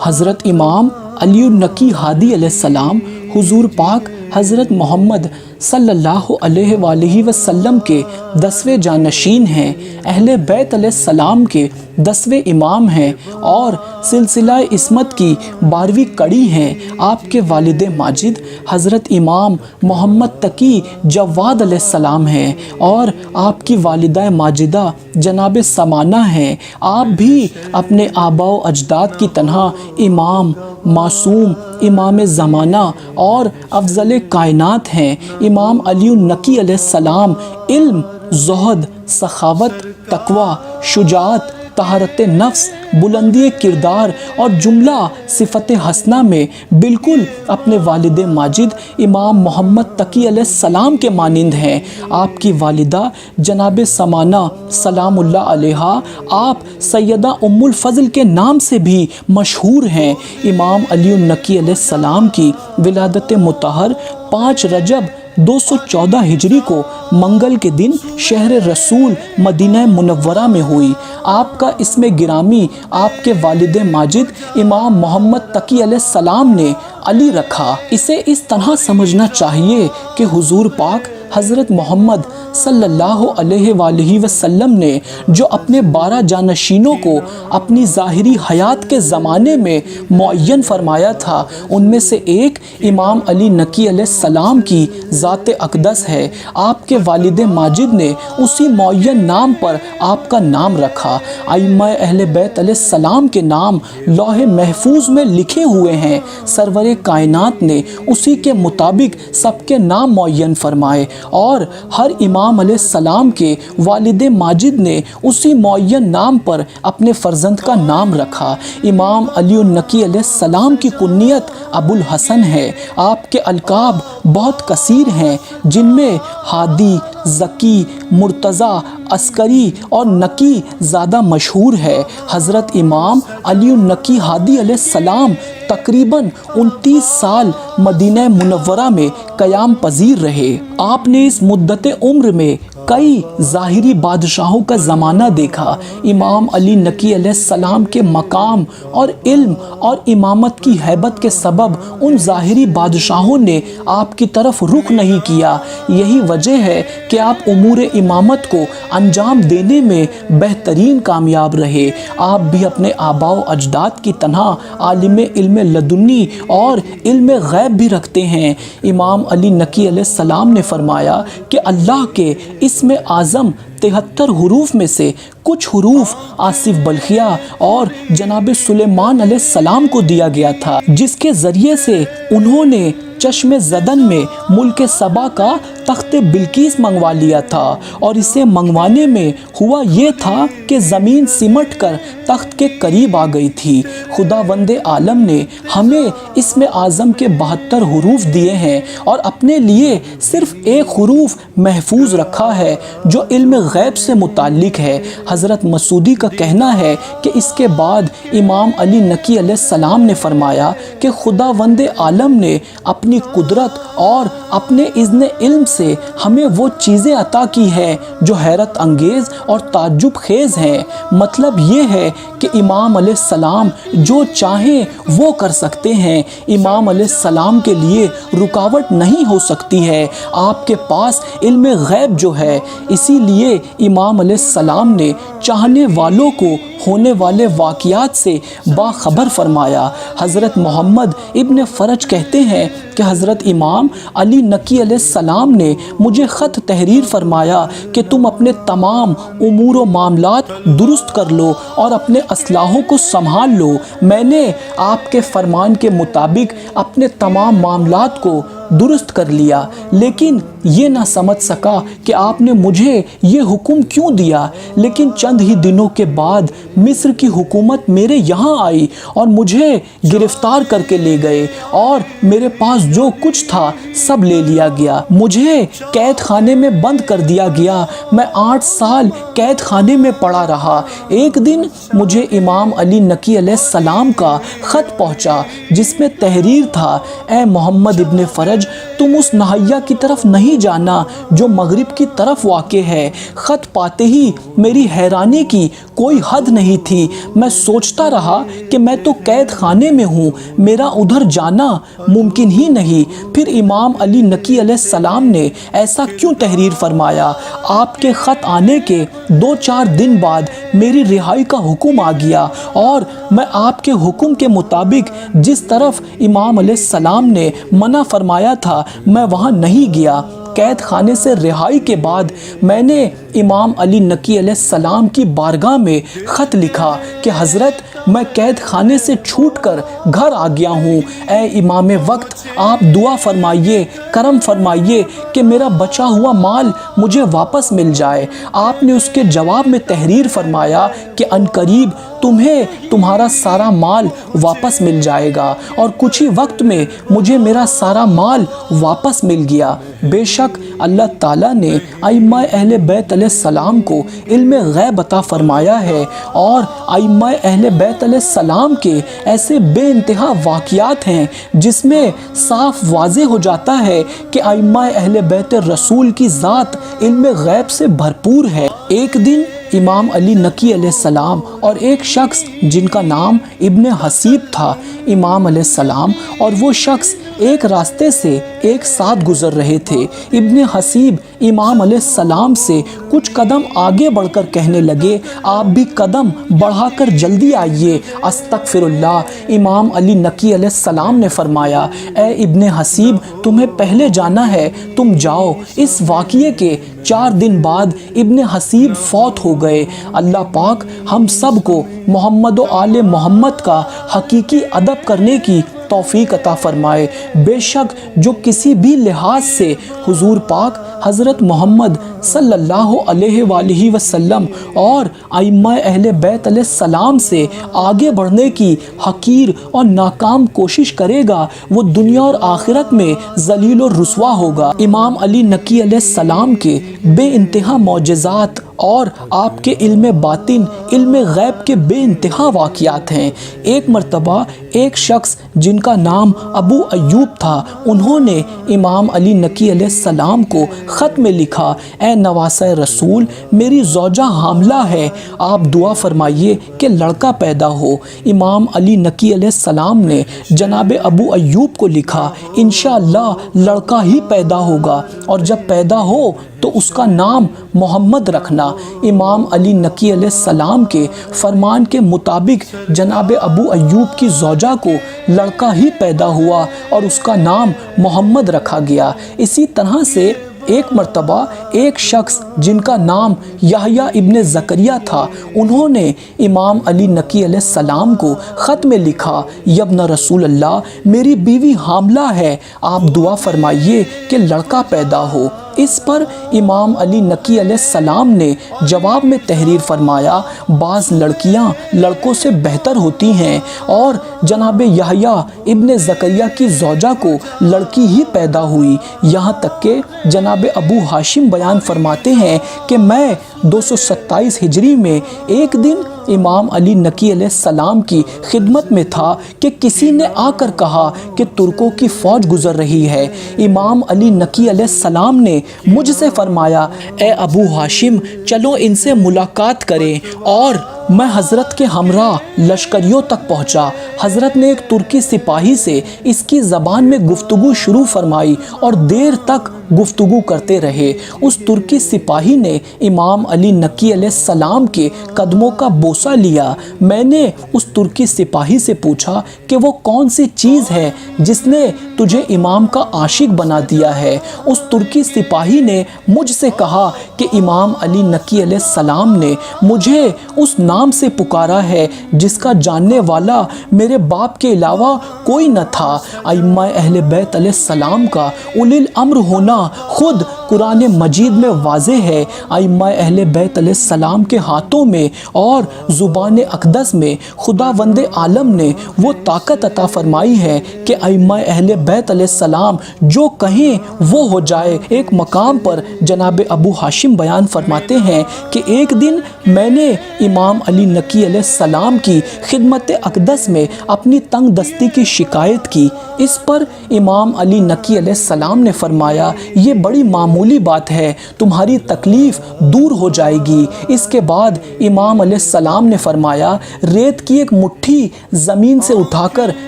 حضرت امام علی النقی ہادی علیہ السلام حضور پاک حضرت محمد صلی اللہ علیہ وآلہ وسلم کے 10ویں جانشین ہیں، اہل بیت علیہ السلام کے 10ویں امام ہیں اور سلسلہ عصمت کی 12ویں کڑی ہیں۔ آپ کے والد ماجد حضرت امام محمد تقی جواد علیہ السلام ہیں اور آپ کی والدہ ماجدہ جناب سمانہ ہیں۔ آپ بھی اپنے آباء و اجداد کی طرح امام، معصوم، امام زمانہ اور افضل کائنات ہیں۔ امام علی النقی علیہ السلام علم، زہد، سخاوت، تقوی، شجاعت، طہارت نفس، بلندی کردار اور جملہ صفت حسنہ میں بالکل اپنے والد ماجد امام محمد تقی علیہ السلام کے مانند ہیں۔ آپ کی والدہ جناب سمانہ سلام اللہ علیہا آپ سیدہ ام الفضل کے نام سے بھی مشہور ہیں۔ امام علی النقی علیہ السلام کی ولادت مطہر 5 رجب 214 ہجری کو منگل کے دن شہر رسول مدینہ منورہ میں ہوئی۔ آپ کا اسم گرامی آپ کے والد ماجد امام محمد تقی علیہ السلام نے علی رکھا۔ اسے اس طرح سمجھنا چاہیے کہ حضور پاک حضرت محمد صلی اللہ علیہ وآلہ وسلم نے جو اپنے 12 جانشینوں کو اپنی ظاہری حیات کے زمانے میں معین فرمایا تھا، ان میں سے ایک امام علی نقی علیہ السلام کی ذات اقدس ہے۔ آپ کے والد ماجد نے اسی معین نام پر آپ کا نام رکھا۔ ائمہ اہل بیت علیہ السلام کے نام لوح محفوظ میں لکھے ہوئے ہیں۔ سرور کائنات نے اسی کے مطابق سب کے نام معین فرمائے اور ہر امام علیہ السلام کے والد ماجد نے اسی معین نام پر اپنے فرزند کا نام رکھا۔ امام علی النقی علیہ السلام کی کنیت ابو الحسن ہے۔ آپ کے القاب بہت کثیر ہیں، جن میں ہادی، ذکی، مرتضیٰ، عسکری اور نقی زیادہ مشہور ہے۔ حضرت امام علی النقی ہادی علیہ السلام تقریباً 29 سال مدینہ منورہ میں قیام پذیر رہے۔ آپ نے اس مدت عمر میں کئی ظاہری بادشاہوں کا زمانہ دیکھا۔ امام علی نقی علیہ السلام کے مقام اور علم اور امامت کی ہیبت کے سبب ان ظاہری بادشاہوں نے آپ کی طرف رخ نہیں کیا۔ یہی وجہ ہے کہ آپ امور امامت کو انجام دینے میں بہترین کامیاب رہے۔ آپ بھی اپنے آباء و اجداد کی طرح عالم علم لدنی اور علم غیب بھی رکھتے ہیں۔ امام علی نقی علیہ السلام نے فرمایا کہ اللہ کے اسم اعظم 73 حروف میں سے کچھ حروف آصف بلخیہ اور جناب سلیمان علیہ السلام کو دیا گیا تھا، جس کے ذریعے سے انہوں نے چشم زدن میں ملک سبا کا تخت بلقیس منگوا لیا تھا، اور اسے منگوانے میں ہوا یہ تھا کہ زمین سمٹ کر تخت کے قریب آ گئی تھی۔ خداوند عالم نے ہمیں اسم اعظم کے 72 حروف دیے ہیں اور اپنے لیے صرف ایک حروف محفوظ رکھا ہے جو علم غیب سے متعلق ہے۔ حضرت مسعودی کا کہنا ہے کہ اس کے بعد امام علی نقی علیہ السلام نے فرمایا کہ خداوند عالم نے اپنی قدرت اور اپنے اذن علم سے ہمیں وہ چیزیں عطا کی ہیں جو حیرت انگیز اور تعجب خیز ہیں۔ مطلب یہ ہے کہ امام علیہ السلام جو چاہیں وہ کر سکتے ہیں۔ امام علیہ السلام کے لیے رکاوٹ نہیں ہو سکتی ہے۔ آپ کے پاس علم غیب جو ہے، اسی لیے امام علیہ السلام نے چاہنے والوں کو ہونے والے واقعات سے باخبر فرمایا۔ حضرت محمد ابن فرج کہتے ہیں کہ حضرت امام علی نقی علیہ السلام نے مجھے خط تحریر فرمایا کہ تم اپنے تمام امور و معاملات درست کر لو اور اپنے اسلحوں کو سنبھال لو۔ میں نے آپ کے فرمان کے مطابق اپنے تمام معاملات کو درست کر لیا، لیکن یہ نہ سمجھ سکا کہ آپ نے مجھے یہ حکم کیوں دیا۔ لیکن چند ہی دنوں کے بعد مصر کی حکومت میرے یہاں آئی اور مجھے گرفتار کر کے لے گئے اور میرے پاس جو کچھ تھا سب لے لیا گیا۔ مجھے قید خانے میں بند کر دیا گیا۔ میں 8 سال قید خانے میں پڑا رہا۔ ایک دن مجھے امام علی نقی علیہ السلام کا خط پہنچا جس میں تحریر تھا: اے محمد ابن فرج، آج تم اس نہیا کی طرف نہیں جانا جو مغرب کی طرف واقع ہے۔ خط پاتے ہی میری حیرانی کی کوئی حد نہیں تھی۔ میں سوچتا رہا کہ میں تو قید خانے میں ہوں، میرا ادھر جانا ممکن ہی نہیں۔ پھر امام علی نقی علیہ السلام نے ایسا کیوں تحریر فرمایا؟ آپ کے خط آنے کے 2-4 دن بعد میری رہائی کا حکم آ گیا اور میں آپ کے حکم کے مطابق جس طرف امام علیہ السلام نے منع فرمایا تھا میں وہاں نہیں گیا۔ قید خانے سے رہائی کے بعد میں نے امام علی نقی علیہ السلام کی بارگاہ میں خط لکھا کہ حضرت میں قید خانے سے چھوٹ کر گھر آ گیا ہوں، اے امام وقت آپ دعا فرمائیے، کرم فرمائیے کہ میرا بچا ہوا مال مجھے واپس مل جائے۔ آپ نے اس کے جواب میں تحریر فرمایا کہ عنقریب تمہیں تمہارا سارا مال واپس مل جائے گا، اور کچھ ہی وقت میں مجھے میرا سارا مال واپس مل گیا۔ بے شک اللہ تعالیٰ نے ائمہ اہل بیت علیہ السلام کو علم غیب عطا فرمایا ہے، اور ائمہ اہل بیت علیہ السلام کے ایسے بے انتہا واقعات ہیں جس میں صاف واضح ہو جاتا ہے کہ ائمہ اہل بیت رسول کی ذات علم غیب سے بھرپور ہے۔ ایک دن امام علی نقی علیہ السلام اور ایک شخص جن کا نام ابن حسیب تھا، امام علیہ السلام اور وہ شخص ایک راستے سے ایک ساتھ گزر رہے تھے۔ ابن حسیب امام علیہ السلام سے کچھ قدم آگے بڑھ کر کہنے لگے، آپ بھی قدم بڑھا کر جلدی آئیے، استغفر اللہ۔ امام علی نقی علیہ السلام نے فرمایا، اے ابن حسیب تمہیں پہلے جانا ہے، تم جاؤ۔ اس واقعے کے 4 دن بعد ابن حسیب فوت ہو گئے۔ اللہ پاک ہم سب کو محمد و آل محمد کا حقیقی ادب کرنے کی توفیق عطا فرمائے۔ بے شک جو کسی بھی لحاظ سے حضور پاک حضرت محمد صلی اللہ علیہ وآلہ وسلم اور ائمہ اہل بیت علیہ السلام سے آگے بڑھنے کی حقیر اور ناکام کوشش کرے گا، وہ دنیا اور آخرت میں ذلیل و رسوا ہوگا۔ امام علی نقی علیہ السلام کے بے انتہا معجزات اور آپ کے علم باطن، علم غیب کے بے انتہا واقعات ہیں۔ ایک مرتبہ ایک شخص جن کا نام ابو ایوب تھا، انہوں نے امام علی نقی علیہ السلام کو خط میں لکھا، اے نواسہ رسول میری زوجہ حاملہ ہے، آپ دعا فرمائیے کہ لڑکا پیدا ہو۔ امام علی نقی علیہ السلام نے جناب ابو ایوب کو لکھا، انشاءاللہ لڑکا ہی پیدا ہوگا، اور جب پیدا ہو تو اس کا نام محمد رکھنا۔ امام علی نقی علیہ السلام کے فرمان کے مطابق جناب ابو ایوب کی زوجہ کو لڑکا ہی پیدا ہوا اور اس کا نام محمد رکھا گیا۔ اسی طرح سے ایک مرتبہ ایک شخص جن کا نام یحییٰ ابن زکریا تھا، انہوں نے امام علی نقی علیہ السلام کو خط میں لکھا، یبن رسول اللہ میری بیوی حاملہ ہے، آپ دعا فرمائیے کہ لڑکا پیدا ہو۔ اس پر امام علی نقی علیہ السلام نے جواب میں تحریر فرمایا، بعض لڑکیاں لڑکوں سے بہتر ہوتی ہیں، اور جناب یحییٰ ابن زکریا کی زوجہ کو لڑکی ہی پیدا ہوئی۔ یہاں تک کہ جناب ابو ہاشم بیان فرماتے ہیں کہ میں 227 ہجری میں ایک دن امام علی نقی علیہ السلام کی خدمت میں تھا کہ کسی نے آ کر کہا کہ ترکوں کی فوج گزر رہی ہے۔ امام علی نقی علیہ السلام نے مجھ سے فرمایا، اے ابو ہاشم چلو ان سے ملاقات کریں، اور میں حضرت کے ہمراہ لشکریوں تک پہنچا۔ حضرت نے ایک ترکی سپاہی سے اس کی زبان میں گفتگو شروع فرمائی اور دیر تک گفتگو کرتے رہے۔ اس ترکی سپاہی نے امام علی نقی علیہ السلام کے قدموں کا بوسہ لیا۔ میں نے اس ترکی سپاہی سے پوچھا کہ وہ کون سی چیز ہے جس نے تجھے امام کا عاشق بنا دیا ہے؟ اس ترکی سپاہی نے مجھ سے کہا کہ امام علی نقی علیہ السلام نے مجھے اس نام سے پکارا ہے جس کا جاننے والا میرے باپ کے علاوہ کوئی نہ تھا۔ ائمہ اہل بیت علیہ السلام کا اولی الامر ہونا خود قرآن مجید میں واضح ہے، ائمہ اہل بیت علیہ السلام کے ہاتھوں میں اور زبان اقدس میں خداوند عالم نے وہ طاقت عطا فرمائی ہے کہ ائمہ اہل بیت علیہ السلام جو کہیں وہ ہو جائے۔ ایک مقام پر جناب ابو ہاشم بیان فرماتے ہیں کہ ایک دن میں نے امام علی نقی علیہ السلام کی خدمت اقدس میں اپنی تنگ دستی کی شکایت کی۔ اس پر امام علی نقی علیہ السلام نے فرمایا، یہ بڑی معمولی بات ہے، تمہاری تکلیف دور ہو جائے گی۔ اس کے بعد امام علیہ السلام نے فرمایا، ریت کی ایک مٹھی زمین سے اٹھا کر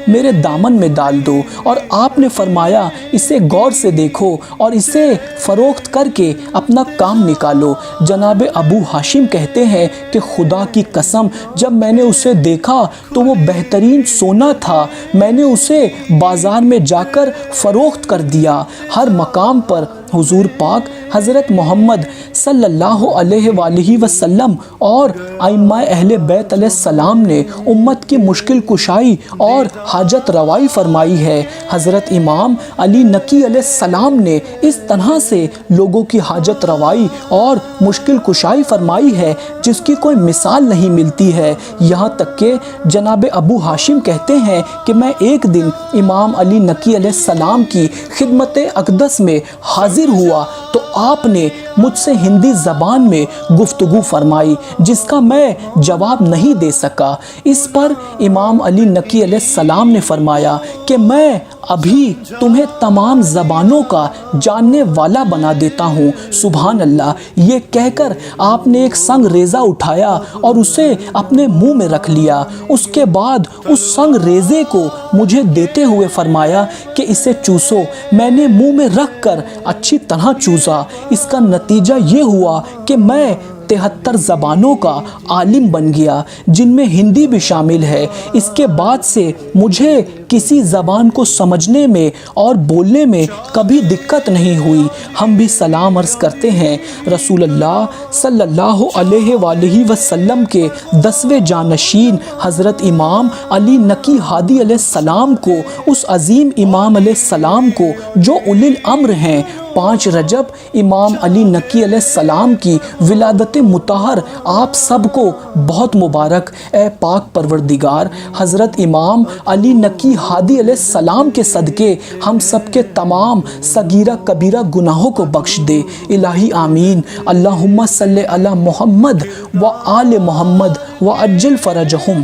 میرے دامن میں ڈال دو، اور آپ نے فرمایا، اسے غور سے دیکھو اور اسے فروخت کر کے اپنا کام نکالو۔ جناب ابو ہاشم کہتے ہیں کہ خدا کی قسم جب میں نے اسے دیکھا تو وہ بہترین سونا تھا، میں نے اسے بازار میں جا کر فروخت کر دیا۔ ہر مقام پر حضور پاک حضرت محمد صلی اللہ علیہ وآلہ وسلم اور ائمہ اہل بیت علیہ السلام نے امت کی مشکل کشائی اور حاجت روائی فرمائی ہے۔ حضرت امام علی نقی علیہ السلام نے اس طرح سے لوگوں کی حاجت روائی اور مشکل کشائی فرمائی ہے جس کی کوئی مثال نہیں ملتی ہے۔ یہاں تک کہ جناب ابو ہاشم کہتے ہیں کہ میں ایک دن امام علی نقی علیہ السلام کی خدمت اقدس میں حاضر ہوا تو آپ نے مجھ سے ہندی زبان میں گفتگو فرمائی جس کا میں جواب نہیں دے سکا۔ اس پر امام علی نقی علیہ السلام نے فرمایا کہ میں ابھی تمہیں تمام زبانوں کا جاننے والا بنا دیتا ہوں۔ سبحان اللہ! یہ کہہ کر آپ نے ایک سنگ ریزہ اٹھایا اور اسے اپنے منہ میں رکھ لیا۔ اس کے بعد اس سنگ ریزے کو مجھے دیتے ہوئے فرمایا کہ اسے چوسو۔ میں نے منہ میں رکھ کر اچھی طرح چوسا۔ اس کا نتیجہ یہ ہوا کہ میں 73 زبانوں کا عالم بن گیا جن میں ہندی بھی شامل ہے۔ اس کے بعد سے مجھے کسی زبان کو سمجھنے میں اور بولنے میں کبھی دقت نہیں ہوئی۔ ہم بھی سلام عرض کرتے ہیں رسول اللہ صلی اللہ علیہ وآلہ وسلم کے 10ویں جانشین حضرت امام علی نقی ہادی علیہ السلام کو، اس عظیم امام علیہ السلام کو جو اولی الامر ہیں۔ 5 رجب امام علی نقی علیہ السلام کی ولادت مطہر آپ سب کو بہت مبارک۔ اے پاک پروردگار، حضرت امام علی نقی ہادی علیہ السلام کے صدقے ہم سب کے تمام صغیرہ کبیرہ گناہوں کو بخش دے۔ الہی آمین۔ اللہم صلی علی محمد و آل محمد و عجل فرجہم۔